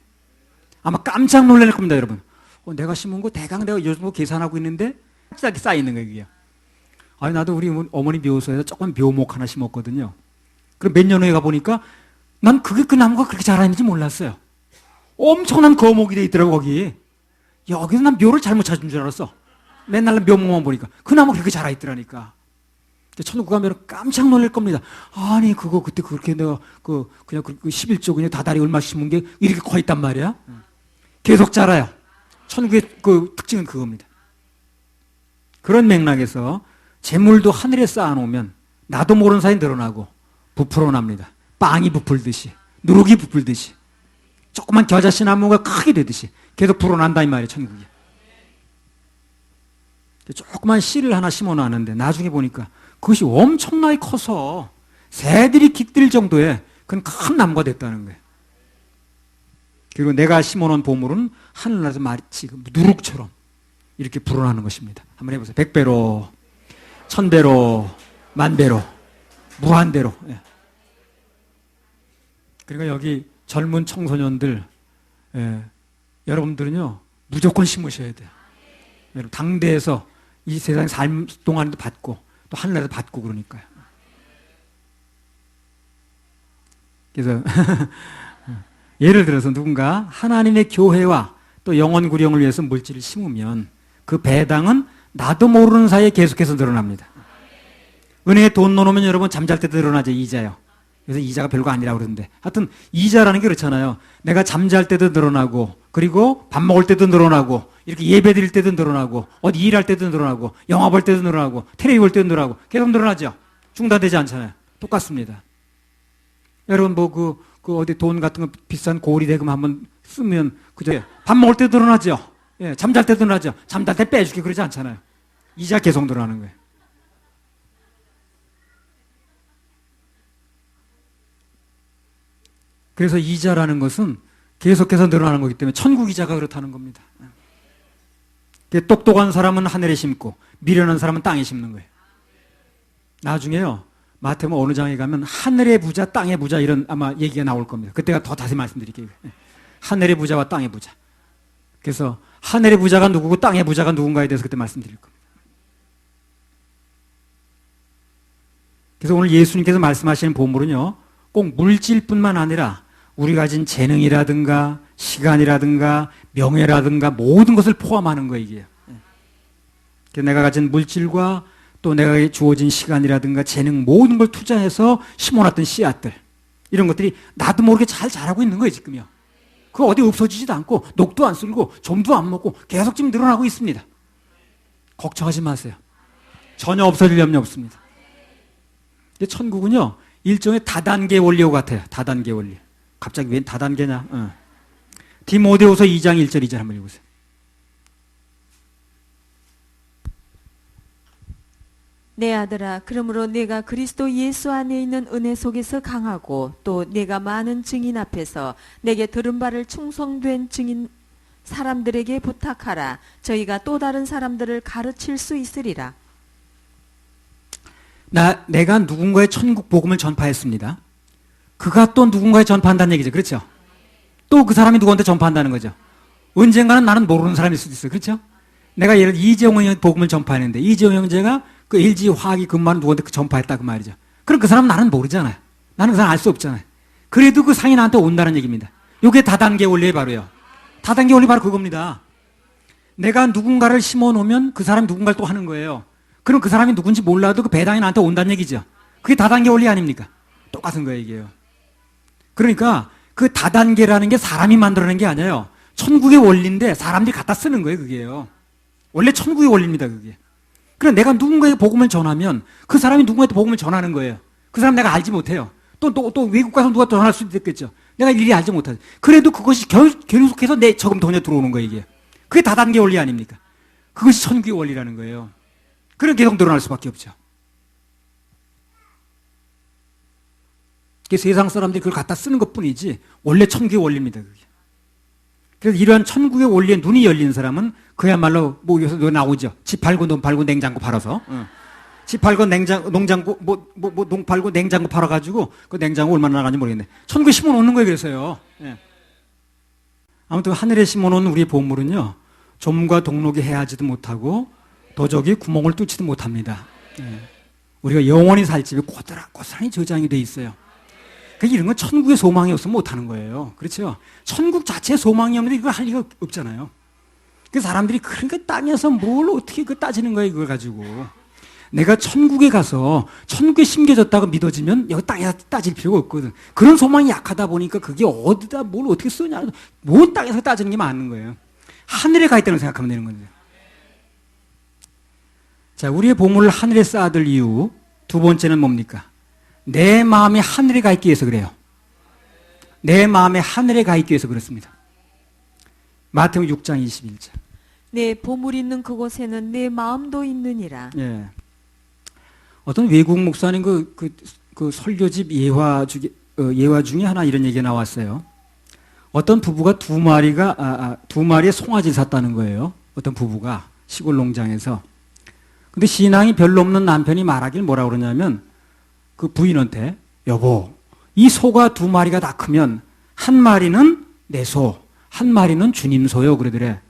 아마 깜짝 놀랄 겁니다, 여러분. 내가 심은 거 대강 내가 이 정도 계산하고 있는데 짝짝이 쌓이는 거예요, 이게. 아니, 나도 우리 어머니 묘소에서 조금 묘목 하나 심었거든요. 그럼 몇 년 후에 가보니까 난 그게 그 나무가 그렇게 자라는지 몰랐어요. 엄청난 거목이 돼 있더라고, 거기. 여기서 난 묘를 잘못 찾은 줄 알았어. 맨날 묘목만 보니까. 그 나무가 그렇게 자라 있더라니까. 천국 가면 깜짝 놀랄 겁니다. 아니, 그거 그때 그렇게 내가 그냥 그 11조 그냥 다달이 얼마 심은 게 이렇게 커 있단 말이야. 계속 자라요. 천국의 그 특징은 그겁니다. 그런 맥락에서 재물도 하늘에 쌓아놓으면 나도 모르는 사이에 늘어나고 부풀어 납니다. 빵이 부풀듯이, 누룩이 부풀듯이, 조그만 겨자씨 나무가 크게 되듯이 계속 불어난다 이 말이에요, 천국이. 조그만 씨를 하나 심어놨는데 나중에 보니까 그것이 엄청나게 커서 새들이 깃들 정도의 그런 큰 나무가 됐다는 거예요. 그리고 내가 심어놓은 보물은 하늘나라에서 마치 누룩처럼 이렇게 불어나는 것입니다. 한번 해보세요. 100배로, 1000배로, 만배로, 무한대로. 예. 그러니까 여기 젊은 청소년들, 여러분들은요 무조건 심으셔야 돼요. 여러분 당대에서 이 세상 삶 동안에도 받고 또 하늘나라에도 받고 그러니까요. 그래서 예를 들어서 누군가 하나님의 교회와 또 영혼 구령을 위해서 물질을 심으면 그 배당은 나도 모르는 사이에 계속해서 늘어납니다. 은행에 돈 넣어놓으면 여러분 잠잘 때도 늘어나죠, 이자요. 그래서 이자가 별거 아니라고 그러는데 하여튼 이자라는 게 그렇잖아요. 내가 잠잘 때도 늘어나고 그리고 밥 먹을 때도 늘어나고 이렇게 예배 드릴 때도 늘어나고 어디 일할 때도 늘어나고 영화 볼 때도 늘어나고 텔레비 볼 때도 늘어나고 계속 늘어나죠. 중단되지 않잖아요. 똑같습니다. 여러분 그 어디 돈 같은 거 비싼 고리 대금 한번 쓰면 그죠? 밥 먹을 때도 늘어나죠. 예, 잠잘 때도 늘어나죠. 잠잘 때 빼주게 그러지 않잖아요. 이자 계속 늘어나는 거예요. 그래서 이자라는 것은 계속해서 늘어나는 거기 때문에 천국 이자가 그렇다는 겁니다. 똑똑한 사람은 하늘에 심고 미련한 사람은 땅에 심는 거예요. 나중에요. 마태복음 어느 장에 가면 하늘의 부자, 땅의 부자 이런 아마 얘기가 나올 겁니다. 그때가 더 자세히 말씀드릴게요. 하늘의 부자와 땅의 부자. 그래서 하늘의 부자가 누구고 땅의 부자가 누군가에 대해서 그때 말씀드릴 겁니다. 그래서 오늘 예수님께서 말씀하시는 보물은요. 꼭 물질뿐만 아니라 우리가 가진 재능이라든가 시간이라든가 명예라든가 모든 것을 포함하는 거예요, 이게. 그래서 내가 가진 물질과 또 내가 주어진 시간이라든가 재능 모든 걸 투자해서 심어놨던 씨앗들 이런 것들이 나도 모르게 잘 자라고 있는 거예요, 지금요. 그거 어디 없어지지도 않고 녹도 안 쓸고 점도 안 먹고 계속 지금 늘어나고 있습니다. 걱정하지 마세요. 전혀 없어질 염려 없습니다. 근데 천국은요 일종의 다단계 원리와 같아요. 다단계 원리. 갑자기 웬 다단계냐? 디모데후서 2장 1절 2절 한번 읽으세요. 내 아들아, 그러므로 내가 그리스도 예수 안에 있는 은혜 속에서 강하고 또 내가 많은 증인 앞에서 내게 들은 바를 충성된 증인 사람들에게 부탁하라. 저희가 또 다른 사람들을 가르칠 수 있으리라. 내가 누군가의 천국 복음을 전파했습니다. 그가 또 누군가에 전파한다는 얘기죠. 그렇죠? 또 그 사람이 누구한테 전파한다는 거죠. 언젠가는 나는 모르는 사람일 수도 있어요. 그렇죠? 내가 예를 들어 이재용 형의 복음을 전파했는데 이재용 형제가 그 LG 화학이 근무하는 누구한테 전파했다 그 말이죠. 그럼 그 사람 나는 모르잖아요. 나는 그 사람 알 수 없잖아요. 그래도 그 상이 나한테 온다는 얘기입니다. 이게 다단계 원리의 바로요. 다단계 원리 바로 그겁니다. 내가 누군가를 심어놓으면 그 사람이 누군가를 또 하는 거예요. 그럼 그 사람이 누군지 몰라도 그 배당이 나한테 온다는 얘기죠. 그게 다단계 원리 아닙니까? 똑같은 거예요, 이게요. 그러니까 그 다단계라는 게 사람이 만들어낸 게 아니에요. 천국의 원리인데 사람들이 갖다 쓰는 거예요, 그게요. 원래 천국의 원리입니다, 그게. 그래 내가 누군가에게 복음을 전하면 그 사람이 누군가한테 복음을 전하는 거예요. 그 사람 내가 알지 못해요. 또 외국 가서 누가 전할 수도 있겠죠. 내가 일일이 알지 못하죠. 그래도 그것이 계속해서 내 저금 돈에 들어오는 거예요, 이게. 그게 다단계 원리 아닙니까? 그것이 천국의 원리라는 거예요. 그럼 계속 늘어날 수밖에 없죠. 세상 사람들이 그걸 갖다 쓰는 것 뿐이지 원래 천국의 원리입니다, 그게. 그래서 이러한 천국의 원리에 눈이 열린 사람은 그야말로 뭐 여기서 나오죠. 집 팔고 돈 팔고 냉장고 팔아서. 집 팔고 농장고 농 팔고 냉장고 팔아가지고 그 냉장고 얼마나 나가는지 모르겠네. 천국에 심어 놓는 거예요, 그래서요. 예. 아무튼 하늘에 심어놓은 우리의 보물은요, 좀과 동록이 해하지도 못하고 도적이 구멍을 뚫지도 못합니다. 예. 우리가 영원히 살 집에 고스란히 저장이 돼 있어요. 그러니까 이런 건 천국의 소망이 없으면 못하는 거예요. 그렇죠? 천국 자체에 소망이 없는데 이걸 할 리가 없잖아요. 그 사람들이 그러니까 땅에서 뭘 어떻게 그 따지는 거예요, 이걸 가지고. 내가 천국에 가서 천국에 심겨졌다고 믿어지면 여기 땅에서 따질 필요가 없거든. 그런 소망이 약하다 보니까 그게 어디다 뭘 어떻게 쓰냐. 뭘 땅에서 따지는 게 맞는 거예요. 하늘에 가 있다는 생각하면 되는 건데. 자, 우리의 보물을 하늘에 쌓아둘 이유 두 번째는 뭡니까? 내 마음이 하늘에 가 있기 위해서 그래요. 내 마음이 하늘에 가 있기 위해서 그렇습니다. 마태복음 6장 21절. 내 보물 있는 그곳에는 내 마음도 있느니라. 예. 어떤 외국 목사님 그 설교집 예화 중에 하나 이런 얘기가 나왔어요. 어떤 부부가 두 마리의 송아지를 샀다는 거예요. 어떤 부부가 시골 농장에서. 근데 신앙이 별로 없는 남편이 말하길 뭐라 그러냐면 그 부인한테 여보, 이 소가 두 마리가 다 크면 한 마리는 내 소, 한 마리는 주님 소요 그러더래.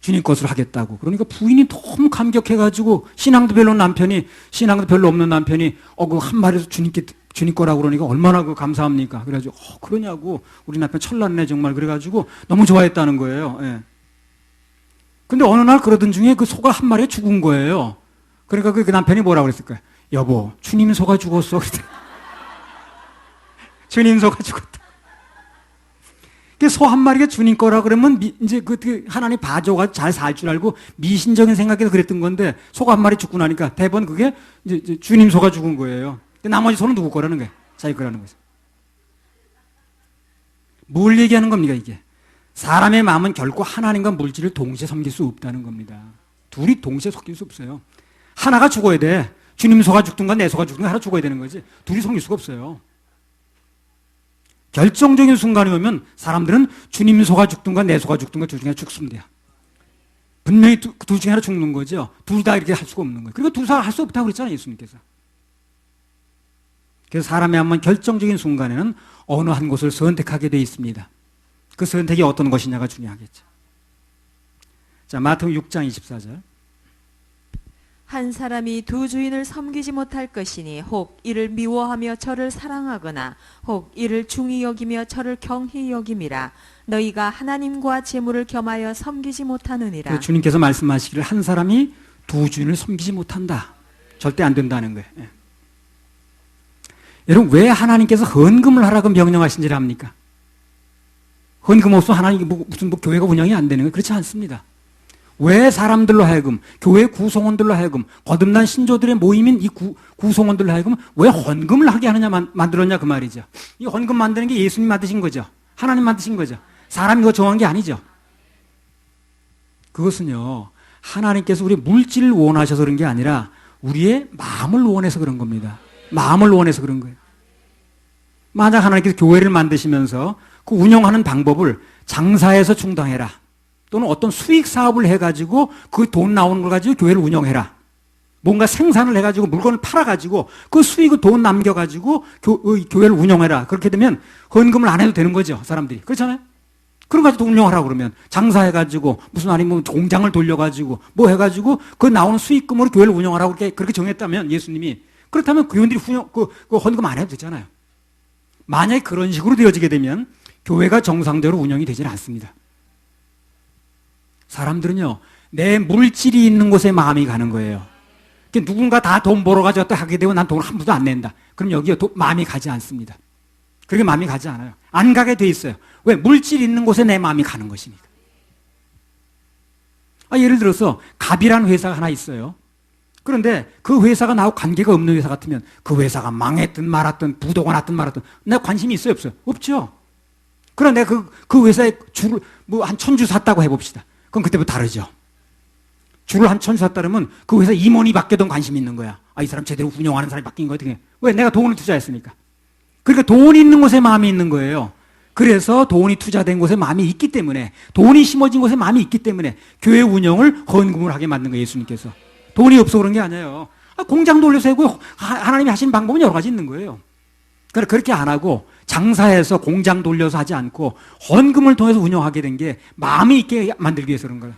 주님 것으로 하겠다고. 그러니까 부인이 너무 감격해가지고 신앙도 별로 없는 남편이 그 한 마리도 주님 거라고 그러니까 얼마나 감사합니까? 그래가지고 그러냐고 우리 남편 철났네 정말 그래가지고 너무 좋아했다는 거예요. 예. 근데 어느 날 그러던 중에 그 소가 한 마리가 죽은 거예요. 그러니까 그 남편이 뭐라고 그랬을까요? 여보, 주님 소가 죽었어. 주님 소가 죽었다. 소 한 마리가 주님 거라 그러면 이제 하나님 봐줘가 잘 살 줄 알고 미신적인 생각에서 그랬던 건데 소가 한 마리 죽고 나니까 대번 그게 이제 주님 소가 죽은 거예요. 근데 나머지 소는 누구 거라는 거예요? 자기 거라는 거죠. 뭘 얘기하는 겁니까 이게? 사람의 마음은 결코 하나님과 물질을 동시에 섬길 수 없다는 겁니다. 둘이 동시에 섞일 수 없어요. 하나가 죽어야 돼. 주님 소가 죽든가 내 소가 죽든가 하나 죽어야 되는 거지. 둘이 섬길 수가 없어요. 결정적인 순간이 오면 사람들은 주님 소가 죽든가 내 소가 죽든가 둘 중에 하나 죽으면 돼요. 분명히 둘 중에 하나 죽는 거죠. 둘 다 이렇게 할 수가 없는 거예요. 그리고 둘 다 할 수 없다고 그랬잖아요, 예수님께서. 그래서 사람의 한번 결정적인 순간에는 어느 한 곳을 선택하게 되어 있습니다. 그 선택이 어떤 것이냐가 중요하겠죠. 자, 마태복음 6장 24절. 한 사람이 두 주인을 섬기지 못할 것이니 혹 이를 미워하며 저를 사랑하거나 혹 이를 중히 여기며 저를 경히 여김이라. 너희가 하나님과 재물을 겸하여 섬기지 못하느니라. 주님께서 말씀하시기를 한 사람이 두 주인을 섬기지 못한다. 절대 안 된다는 거예요. 예. 여러분, 왜 하나님께서 헌금을 하라고 명령하신지를 압니까? 헌금 없으면 하나님 무슨 교회가 운영이 안 되는 거예요? 그렇지 않습니다. 왜 사람들로 하여금, 교회 구성원들로 하여금, 거듭난 신조들의 모임인 이 구성원들로 하여금 왜 헌금을 하게 하느냐 만들었냐 그 말이죠. 이 헌금 만드는 게 예수님 만드신 거죠. 하나님 만드신 거죠. 사람이 그거 정한 게 아니죠. 그것은요, 하나님께서 우리 물질을 원하셔서 그런 게 아니라 우리의 마음을 원해서 그런 겁니다. 마음을 원해서 그런 거예요. 만약 하나님께서 교회를 만드시면서 그 운영하는 방법을 장사해서 충당해라. 또는 어떤 수익 사업을 해가지고 그 돈 나오는 걸 가지고 교회를 운영해라. 뭔가 생산을 해가지고 물건을 팔아가지고 그 수익을 돈 남겨가지고 교회를 운영해라. 그렇게 되면 헌금을 안 해도 되는 거죠, 사람들이. 그렇잖아요? 그런 거 가지고 운영하라고 그러면 장사해가지고 무슨 아니면 공장을 돌려가지고 뭐 해가지고 그 나오는 수익금으로 교회를 운영하라고 그렇게 정했다면 예수님이 그렇다면 교인들이 그 헌금 안 해도 되잖아요. 만약에 그런 식으로 되어지게 되면 교회가 정상적으로 운영이 되질 않습니다. 사람들은요, 내 물질이 있는 곳에 마음이 가는 거예요. 누군가 다 돈 벌어가지고 또 하게 되고 난 돈을 한 푼도 안 낸다. 그럼 여기에 마음이 가지 않습니다. 그렇게 마음이 가지 않아요. 안 가게 돼 있어요. 왜? 물질이 있는 곳에 내 마음이 가는 것이니까. 예를 들어서 갑이라는 회사가 하나 있어요. 그런데 그 회사가 나하고 관계가 없는 회사 같으면 그 회사가 망했든 말았든 부도가 났든 말았든 내가 관심이 있어요, 없어요? 없죠. 그런데 그 회사에 줄을 한 1000주 샀다고 해봅시다. 그럼 그때부터 다르죠. 줄을 한 1000주 샀다 그러면 그 회사 임원이 바뀌어도 관심이 있는 거야. 이 사람 제대로 운영하는 사람이 바뀐 거야. 어떻게? 왜? 내가 돈을 투자했으니까. 그러니까 돈이 있는 곳에 마음이 있는 거예요. 그래서 돈이 투자된 곳에 마음이 있기 때문에, 돈이 심어진 곳에 마음이 있기 때문에 교회 운영을 헌금을 하게 만든 거예요, 예수님께서. 돈이 없어 그런 게 아니에요. 공장 돌려서 하고 하나님이 하신 방법은 여러 가지 있는 거예요. 그러니까 그렇게 안 하고 장사해서 공장 돌려서 하지 않고 헌금을 통해서 운영하게 된 게 마음이 있게 만들기 위해서 그런 거예요.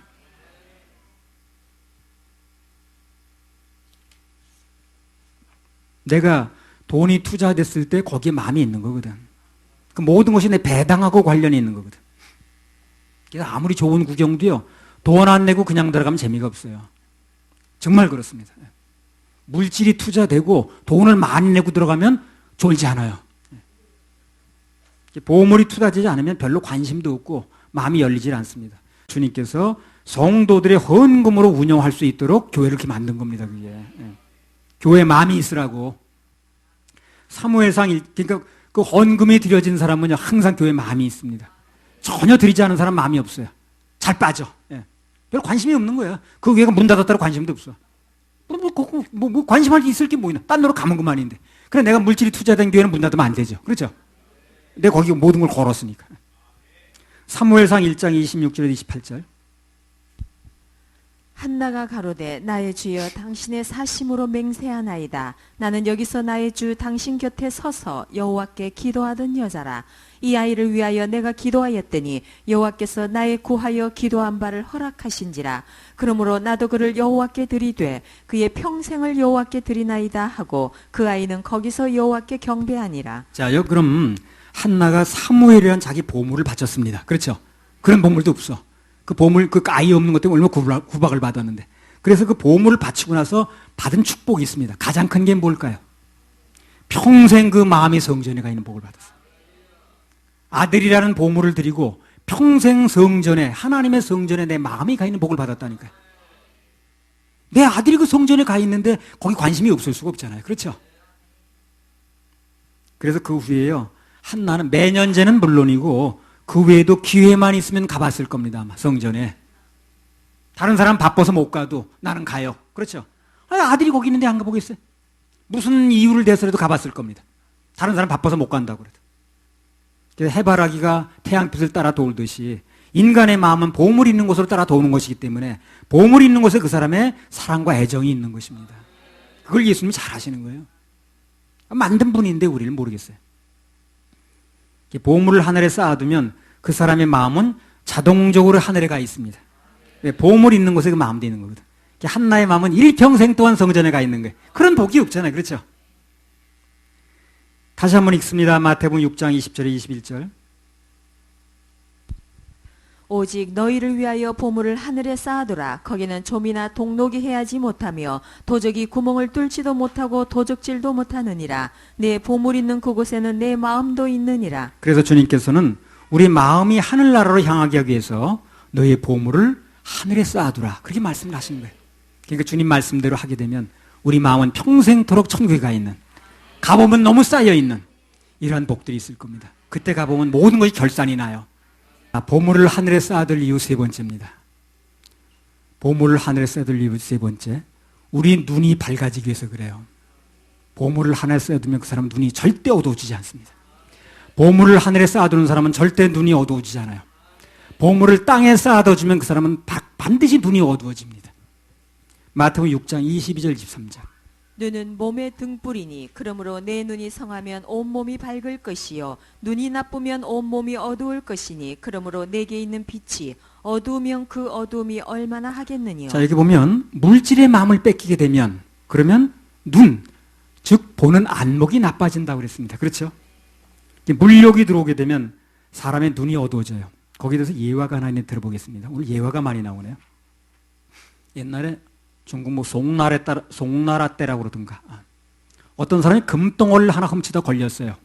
내가 돈이 투자됐을 때 거기에 마음이 있는 거거든. 그 모든 것이 내 배당하고 관련이 있는 거거든. 그래서 아무리 좋은 구경도요, 돈 안 내고 그냥 들어가면 재미가 없어요. 정말 그렇습니다. 물질이 투자되고 돈을 많이 내고 들어가면 졸지 않아요. 보물이 투자되지 않으면 별로 관심도 없고 마음이 열리질 않습니다. 주님께서 성도들의 헌금으로 운영할 수 있도록 교회를 이렇게 만든 겁니다. 그게. 교회 마음이 있으라고. 사무엘상 그러니까 그 헌금이 드려진 사람은요 항상 교회 마음이 있습니다. 전혀 드리지 않은 사람 마음이 없어요. 잘 빠져. 별 관심이 없는 거예요. 그 교회가 문 닫았다고 관심도 없어. 뭐 관심할 게 있을 게 뭐 있나? 딴 데로 가면 그만인데. 그래 내가 물질이 투자된 교회는 문 닫으면 안 되죠. 그렇죠? 내가 거기 모든 걸 걸었으니까. 사무엘상 1장 26절 28절. 한나가 가로되 나의 주여 당신의 사심으로 맹세하나이다. 나는 여기서 나의 주 당신 곁에 서서 여호와께 기도하던 여자라. 이 아이를 위하여 내가 기도하였더니 여호와께서 나의 구하여 기도한 바를 허락하신지라. 그러므로 나도 그를 여호와께 드리되 그의 평생을 여호와께 드리나이다 하고 그 아이는 거기서 여호와께 경배하니라. 자, 그럼 한나가 사무엘이라는 자기 보물을 바쳤습니다. 그렇죠? 그런 보물도 없어. 그 보물, 그 아이 없는 것 때문에 얼마나 구박을 받았는데. 그래서 그 보물을 바치고 나서 받은 축복이 있습니다. 가장 큰 게 뭘까요? 평생 그 마음이 성전에 가 있는 복을 받았어요. 아들이라는 보물을 드리고 평생 성전에, 하나님의 성전에 내 마음이 가 있는 복을 받았다니까요. 내 아들이 그 성전에 가 있는데 거기 관심이 없을 수가 없잖아요. 그렇죠? 그래서 그 후에요, 한나는 매년제는 물론이고 그 외에도 기회만 있으면 가봤을 겁니다. 아마 성전에. 다른 사람 바빠서 못 가도 나는 가요. 그렇죠? 아들이 거기 있는데 안 가보겠어요? 무슨 이유를 대서라도 가봤을 겁니다. 다른 사람 바빠서 못 간다고 그래도. 그래서 해바라기가 태양빛을 따라 돌듯이 인간의 마음은 보물이 있는 곳으로 따라 도는 것이기 때문에 보물이 있는 곳에 그 사람의 사랑과 애정이 있는 것입니다. 그걸 예수님이 잘 아시는 거예요. 만든 분인데 우리를 모르겠어요. 보물을 하늘에 쌓아두면 그 사람의 마음은 자동적으로 하늘에 가 있습니다. 보물이 있는 곳에 그 마음도 있는 거거든. 한나의 마음은 일평생 동안 성전에 가 있는 거예요. 그런 복이 없잖아요. 그렇죠? 다시 한번 읽습니다. 마태복음 6장 20절에 21절. 오직 너희를 위하여 보물을 하늘에 쌓아두라. 거기는 좀이나 동록이 해하지 못하며 도적이 구멍을 뚫지도 못하고 도적질도 못하느니라. 내 보물 있는 그곳에는 내 마음도 있느니라. 그래서 주님께서는 우리 마음이 하늘나라로 향하게 하기 위해서 너의 보물을 하늘에 쌓아두라. 그렇게 말씀을 하시는 거예요. 그러니까 주님 말씀대로 하게 되면 우리 마음은 평생토록 천국에 가 있는, 가보면 너무 쌓여있는 이러한 복들이 있을 겁니다. 그때 가보면 모든 것이 결산이 나요. 보물을 하늘에 쌓아둘 이유 세 번째입니다. 보물을 하늘에 쌓아둘 이유 세 번째. 우리 눈이 밝아지기 위해서 그래요. 보물을 하늘에 쌓아두면 그 사람은 눈이 절대 어두워지지 않습니다. 보물을 하늘에 쌓아두는 사람은 절대 눈이 어두워지지 않아요. 보물을 땅에 쌓아두면 그 사람은 반드시 눈이 어두워집니다. 마태복음 6장 22절 23절. 눈은 몸의 등불이니 그러므로 내 눈이 성하면 온몸이 밝을 것이요 눈이 나쁘면 온몸이 어두울 것이니 그러므로 내게 있는 빛이 어두우면 그 어두움이 얼마나 하겠느냐. 자, 여기 보면 물질의 마음을 뺏기게 되면 그러면 눈, 즉 보는 안목이 나빠진다고 그랬습니다. 그렇죠? 물욕이 들어오게 되면 사람의 눈이 어두워져요. 거기에 대해서 예화가 하나 있는데 들어보겠습니다. 오늘 예화가 많이 나오네요. 옛날에 중국 뭐 송나라 때라고 그러던가. 어떤 사람이 금덩어리를 하나 훔치다 걸렸어요.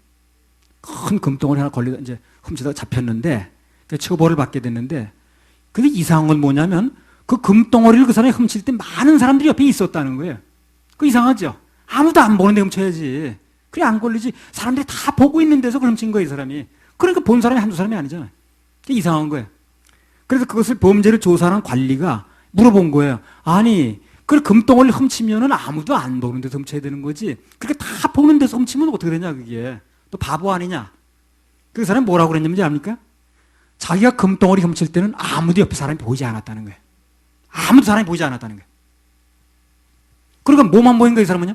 큰 금덩어리 하나 걸리다 이제 훔치다 잡혔는데 처벌을 받게 됐는데, 근데 이상한 건 뭐냐면 그 금덩어리를 그 사람이 훔칠 때 많은 사람들이 옆에 있었다는 거예요. 그 이상하죠? 아무도 안 보는데 훔쳐야지. 그래 안 걸리지. 사람들이 다 보고 있는 데서 그걸 훔친 거예요, 이 사람이. 그러니까 본 사람이 한두 사람이 아니잖아요. 그게 이상한 거예요. 그래서 그것을 범죄를 조사하는 관리가 물어본 거예요. 아니, 그걸 금덩어리를 훔치면은 아무도 안 보는 데서 훔쳐야 되는 거지. 그렇게 다 보는 데서 훔치면 어떻게 되냐, 그게. 또 바보 아니냐. 그 사람이 뭐라고 그랬는지 압니까? 자기가 금덩어리 훔칠 때는 아무도 옆에 사람이 보이지 않았다는 거예요. 아무도 사람이 보이지 않았다는 거예요. 그러니까 뭐만 보인 거예요, 이 사람은요?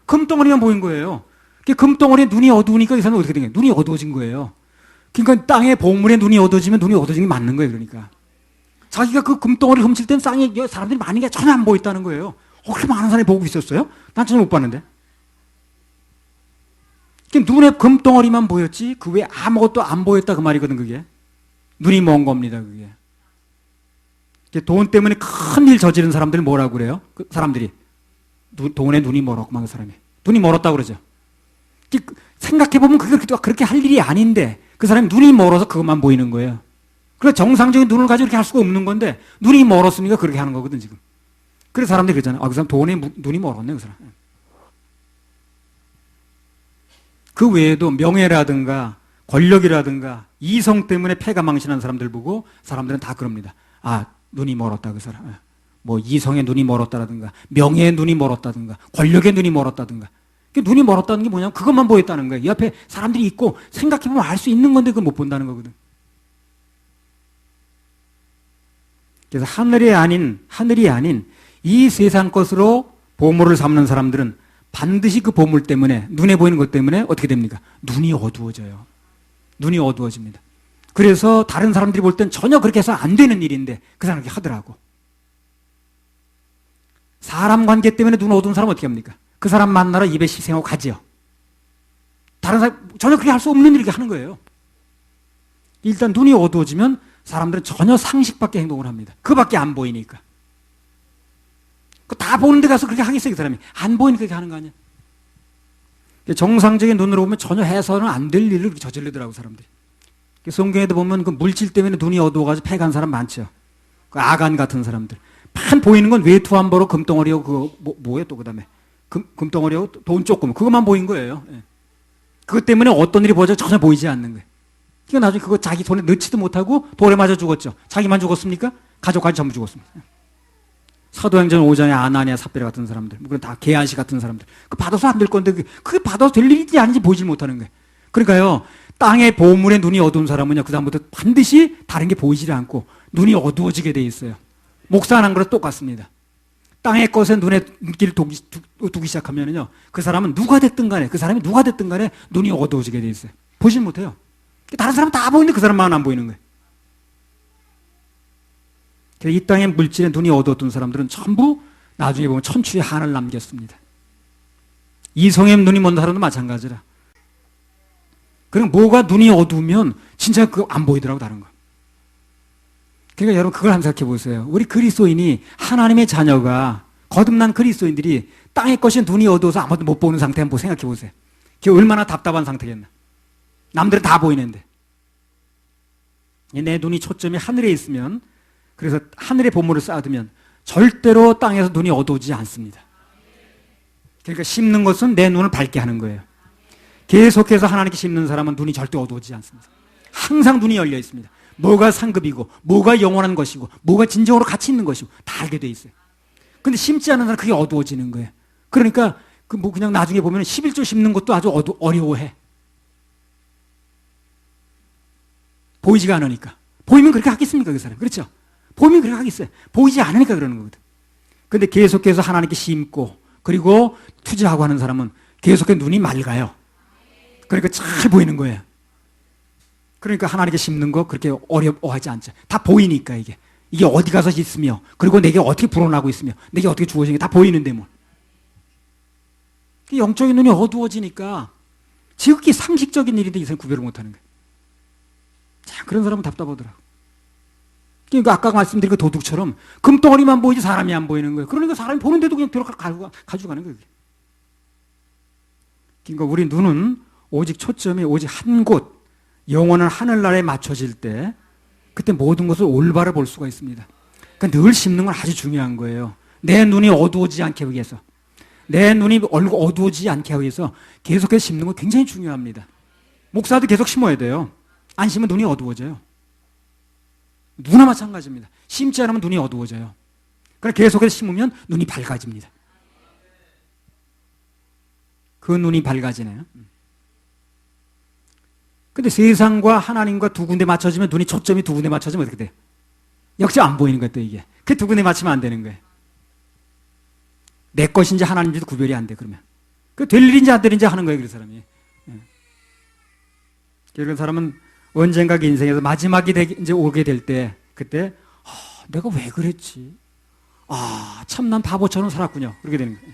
금덩어리만 보인 거예요. 금덩어리에 눈이 어두우니까 이 사람은 어떻게 된 거예요? 눈이 어두워진 거예요. 그러니까 땅의 보물에 눈이 어두워지면 눈이 어두워진 게 맞는 거예요. 그러니까 자기가 그 금덩어리를 훔칠 때는 땅에 사람들이 많은 게 전혀 안 보였다는 거예요. 그렇게 많은 사람이 보고 있었어요? 난 전혀 못 봤는데. 눈에 금덩어리만 보였지 그 외에 아무것도 안 보였다 그 말이거든. 그게 눈이 먼 겁니다. 그게 돈 때문에 큰일 저지른 사람들이 뭐라고 그래요? 그 사람들이 돈에 눈이 멀었구만. 그 사람이 눈이 멀었다고 그러죠. 생각해보면 그렇게 할 일이 아닌데 그 사람이 눈이 멀어서 그것만 보이는 거예요. 그래서 정상적인 눈을 가지고 이렇게 할 수가 없는 건데 눈이 멀었으니까 그렇게 하는 거거든 지금. 그래서 사람들이 그러잖아요. 그 사람 돈에 눈이 멀었네 그 사람. 그 외에도 명예라든가 권력이라든가 이성 때문에 패가 망신한 사람들 보고 사람들은 다 그럽니다. 눈이 멀었다 그 사람. 뭐 이성의 눈이 멀었다라든가 명예의 눈이 멀었다든가 권력의 눈이 멀었다든가. 눈이 멀었다는 게 뭐냐면 그것만 보였다는 거예요. 옆에 사람들이 있고 생각해보면 알 수 있는 건데 그걸 못 본다는 거거든. 그래서 하늘이 아닌 이 세상 것으로 보물을 삼는 사람들은 반드시 그 보물 때문에 눈에 보이는 것 때문에 어떻게 됩니까? 눈이 어두워져요. 눈이 어두워집니다. 그래서 다른 사람들이 볼 땐 전혀 그렇게 해서 안 되는 일인데 그 사람이 하더라고. 사람 관계 때문에 눈 어두운 사람은 어떻게 합니까? 그 사람 만나러 입에 희생하고 가지요. 다른 사람 전혀 그렇게 할 수 없는 일을 하는 거예요. 일단 눈이 어두워지면 사람들은 전혀 상식밖에 행동을 합니다. 그밖에 안 보이니까. 다 보는 데 가서 그렇게 하겠어요, 그 사람이. 안 보이니까 그렇게 하는 거 아니야. 정상적인 눈으로 보면 전혀 해서는 안 될 일을 저지르더라고, 사람들이. 성경에도 보면 그 물질 때문에 눈이 어두워가지고 패간 사람 많죠. 그 아간 같은 사람들. 판 보이는 건 외투 한 벌로 금덩어리하고 그거 뭐예요 또 그다음에 금덩어리하고 돈 조금 그것만 보인 거예요. 예. 그것 때문에 어떤 일이 벌어져 전혀 보이지 않는 거예요. 그러니까 나중에 그거 자기 손에 넣지도 못하고 돌에 맞아 죽었죠. 자기만 죽었습니까? 가족까지 전부 죽었습니다. 사도행전 5장에 아나니아 삽비라 같은 사람들, 그건 다 게하시 같은 사람들. 그 받아서 안 될 건데 그게 받아서 될 일인지 아닌지 보이질 못하는 거예요. 그러니까요, 땅의 보물에 눈이 어두운 사람은요, 그 다음부터 반드시 다른 게 보이지 않고 눈이 어두워지게 돼 있어요. 목사 한 거랑 똑같습니다. 땅의 것에 눈에 눈길을 두기 시작하면요, 그 사람은 누가 됐든 간에, 그 사람이 누가 됐든 간에 눈이 어두워지게 돼 있어요. 보질 못해요. 다른 사람은 다 보이는데 그 사람만 안 보이는 거예요. 이 땅의 물질에 눈이 어두웠던 사람들은 전부 나중에 보면 천추의 한을 남겼습니다. 이성의 눈이 먼 사람도 마찬가지라. 그럼 뭐가 눈이 어두우면 진짜 그거 안 보이더라고, 다른 거. 그러니까 여러분 그걸 한번 생각해 보세요. 우리 그리스도인이, 하나님의 자녀가, 거듭난 그리스도인들이 땅의 것이 눈이 어두워서 아무것도 못 보는 상태 한번 생각해 보세요. 그게 얼마나 답답한 상태겠나. 남들은 다 보이는데. 내 눈이 초점이 하늘에 있으면, 그래서 하늘의 보물을 쌓아두면 절대로 땅에서 눈이 어두워지지 않습니다. 그러니까 심는 것은 내 눈을 밝게 하는 거예요. 계속해서 하나님께 심는 사람은 눈이 절대 어두워지지 않습니다. 항상 눈이 열려 있습니다. 뭐가 상급이고, 뭐가 영원한 것이고, 뭐가 진정으로 가치 있는 것이고 다 알게 돼 있어요. 근데 심지 않은 사람은 그게 어두워지는 거예요. 그러니까 그냥 나중에 보면 11조 심는 것도 아주 어려워해. 보이지가 않으니까. 보이면 그렇게 하겠습니까, 그 사람? 그렇죠? 보이면 그렇게 하겠어요. 보이지 않으니까 그러는 거거든. 근데 계속해서 하나님께 심고, 그리고 투자하고 하는 사람은 계속해서 눈이 맑아요. 그러니까 잘 보이는 거예요. 그러니까 하나님께 심는 거 그렇게 어려워하지 않죠. 다 보이니까 이게 어디 가서 있으며, 그리고 내게 어떻게 불어나고 있으며, 내게 어떻게 주어지는 게 다 보이는데 뭐. 영적인 눈이 어두워지니까 지극히 상식적인 일인데 이 사람 구별을 못하는 거예요. 자, 그런 사람은 답답하더라고. 그러니까 아까 말씀드린 그 도둑처럼 금덩어리만 보이지 사람이 안 보이는 거예요. 그러니까 사람이 보는데도 그냥 가지고 가는 거예요. 그러니까 우리 눈은 오직 초점이 오직 한 곳, 영원한 하늘나라에 맞춰질 때 그때 모든 것을 올바로 볼 수가 있습니다. 그러니까 늘 심는 건 아주 중요한 거예요. 내 눈이 어두워지지 않게 하기 위해서, 내 눈이 어두워지지 않게 하기 위해서 계속해서 심는 건 굉장히 중요합니다. 목사도 계속 심어야 돼요. 안 심으면 눈이 어두워져요. 누구나 마찬가지입니다. 심지 않으면 눈이 어두워져요. 그러니까 계속해서 심으면 눈이 밝아집니다. 그 눈이 밝아지네요. 근데 세상과 하나님과 두 군데 맞춰지면, 눈이 초점이 두 군데 맞춰지면 어떻게 돼요? 역시 안 보이는 거예요, 또 이게. 그 두 군데 맞추면 안 되는 거예요. 내 것인지 하나님인지도 구별이 안 돼, 그러면. 그 될 일인지 안 될 일인지 하는 거예요, 그 사람이. 그런 사람은 언젠가 인생에서 마지막이 이제 오게 될 때, 그때, 내가 왜 그랬지? 참 난 바보처럼 살았군요. 그렇게 되는 거예요.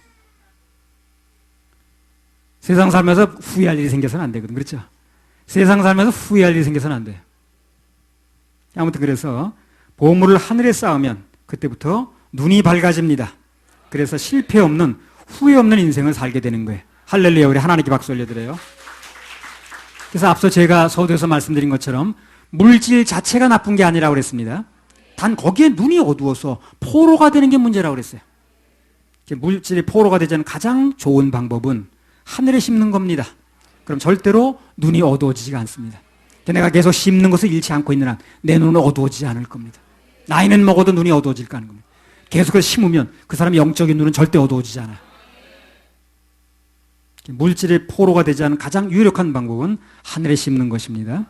세상 살면서 후회할 일이 생겨서는 안 되거든. 그렇죠? 세상 살면서 후회할 일이 생겨서는 안 돼요. 아무튼 그래서 보물을 하늘에 쌓으면 그때부터 눈이 밝아집니다. 그래서 실패 없는, 후회 없는 인생을 살게 되는 거예요. 할렐루야, 우리 하나님께 박수 올려드려요. 그래서 앞서 제가 서두에서 말씀드린 것처럼 물질 자체가 나쁜 게 아니라고 그랬습니다. 단 거기에 눈이 어두워서 포로가 되는 게 문제라고 그랬어요. 물질이 포로가 되지 않는 가장 좋은 방법은 하늘에 심는 겁니다. 그럼 절대로 눈이 어두워지지가 않습니다. 내가 계속 심는 것을 잃지 않고 있는 한 내 눈은 어두워지지 않을 겁니다. 나이는 먹어도 눈이 어두워질까 하는 겁니다. 계속해서 심으면 그 사람의 영적인 눈은 절대 어두워지지 않아요. 물질의 포로가 되지 않은 가장 유력한 방법은 하늘에 심는 것입니다.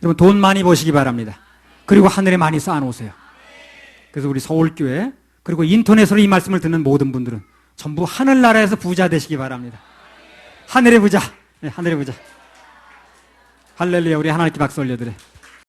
여러분 돈 많이 버시기 바랍니다. 그리고 하늘에 많이 쌓아놓으세요. 그래서 우리 서울교회 그리고 인터넷으로 이 말씀을 듣는 모든 분들은 전부 하늘나라에서 부자 되시기 바랍니다. 하늘의 부자, 네, 하늘의 부자. 할렐루야, 우리 하나님께 박수 올려드려요.